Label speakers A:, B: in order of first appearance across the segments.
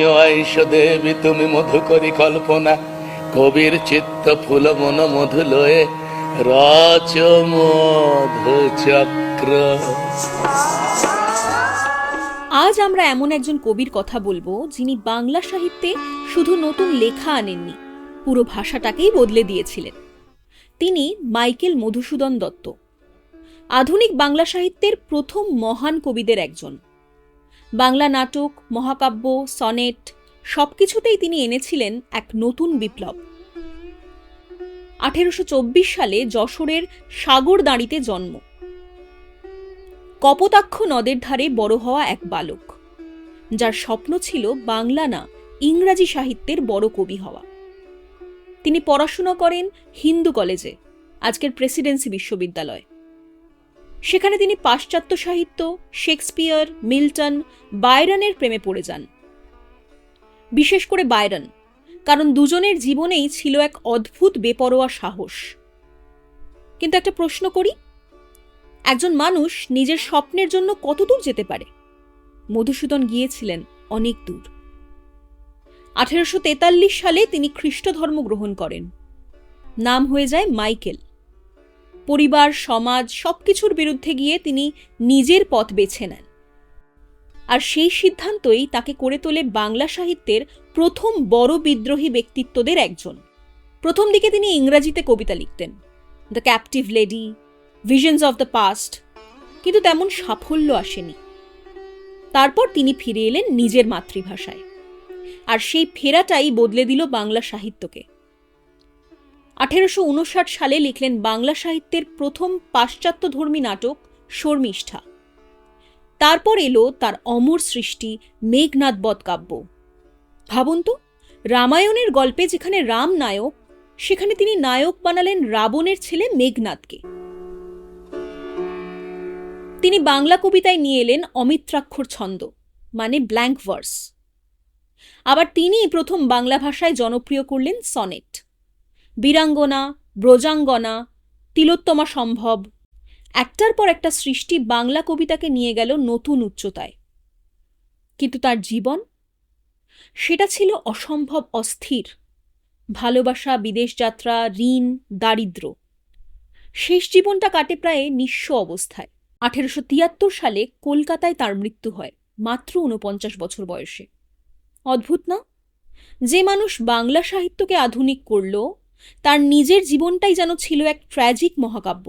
A: তুমিও আইস দেবী, তুমি মধুকরী কল্পনা, কবির চিত্ত ফুল মন মধু লয়ে রচ মধু চক্র।
B: আজ আমরা এমন একজন কবির কথা বলবো যিনি বাংলা সাহিত্যে শুধু নতুন লেখা আনেননি, পুরো ভাষাটাকেই বদলে দিয়েছিলেন। তিনি মাইকেল মধুসূদন দত্ত, আধুনিক বাংলা সাহিত্যের প্রথম মহান কবিদের একজন। বাংলা নাটক, মহাকাব্য, সনেট সবকিছুতেই তিনি এনেছিলেন এক নতুন বিপ্লব। 1824 সালে যশোরের সাগরদাঁড়িতে জন্ম। কপোতাক্ষ নদের ধারে বড় হওয়া এক বালক, যার স্বপ্ন ছিল বাংলা না ইংরাজি সাহিত্যের বড় কবি হওয়া। তিনি পড়াশোনা করেন হিন্দু কলেজে, আজকের প্রেসিডেন্সি বিশ্ববিদ্যালয়। সেখানে তিনি পাশ্চাত্য সাহিত্য, শেক্সপিয়ার, মিল্টন, বায়রনের প্রেমে পড়ে যান। বিশেষ করে বায়রন, কারণ দুজনের জীবনেই ছিল এক অদ্ভুত বেপরোয়া সাহস। কিন্তু একটা প্রশ্ন করি, একজন মানুষ নিজের স্বপ্নের জন্য কতদূর যেতে পারে? মধুসূদন গিয়েছিলেন অনেক দূর। 1843 সালে তিনি খ্রিস্ট ধর্ম গ্রহণ করেন। নাম হয়ে যায় মাইকেল। পরিবার, সমাজ সবকিছুর বিরুদ্ধে গিয়ে তিনি নিজের পথ বেছে নেন। আর সেই সিদ্ধান্তই তাকে করে তোলে বাংলা সাহিত্যের প্রথম বড় বিদ্রোহী ব্যক্তিত্বদের একজন। প্রথম দিকে তিনি ইংরাজিতে কবিতা লিখতেন, the captive lady, visions of the past, কিন্তু তেমন সাফল্য আসেনি। তারপর তিনি ফিরে এলেন নিজের মাতৃভাষায়, আর সেই ফেরাটাই বদলে দিল বাংলা সাহিত্যকে। 1859 সালে লিখলেন বাংলা সাহিত্যের প্রথম পাশ্চাত্যধর্মী নাটক শর্মিষ্ঠা। তারপর এলো তার অমর সৃষ্টি মেঘনাদ বধ কাব্য। ভাবুন তো, রামায়ণের গল্পে যেখানে রাম নায়ক, সেখানে তিনি নায়ক বানালেন রাবণের ছেলে মেঘনাদকে। তিনি বাংলা কবিতায় নিয়ে এলেন অমিত্রাক্ষর ছন্দ, মানে ব্ল্যাঙ্ক ভার্স। আবার তিনিই প্রথম বাংলা ভাষায় জনপ্রিয় করলেন সনেট। বীরাঙ্গনা, ব্রজাঙ্গনা, তিলোত্তমা সম্ভব, একটার পর একটা সৃষ্টি বাংলা কবিতাকে নিয়ে গেল নতুন উচ্চতায়। কিন্তু তার জীবন, সেটা ছিল অসম্ভব অস্থির। ভালোবাসা, বিদেশ যাত্রা, ঋণ, দারিদ্র্য। শেষ জীবনটা কাটে প্রায় নিঃস্ব অবস্থায়। 1873 সালে কলকাতায় তার মৃত্যু হয়, মাত্র 49 বছর বয়সে। অদ্ভুত না? যে মানুষ বাংলা সাহিত্যকে আধুনিক করল, তার নিজের জীবনটাই যেন ছিল এক ট্র্যাজিক মহাকাব্য।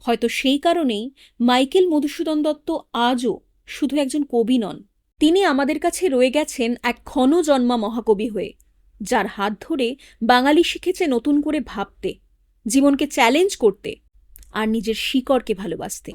B: হয়তো সেই কারণেই মাইকেল মধুসূদন দত্ত আজও শুধু একজন কবি নন, তিনি আমাদের কাছে রয়ে গেছেন এক ক্ষণজন্মা মহাকবি হয়ে, যার হাত ধরে বাঙালি শিখেছে নতুন করে ভাবতে, জীবনকে চ্যালেঞ্জ করতে আর নিজের শিকড়কে ভালোবাসতে।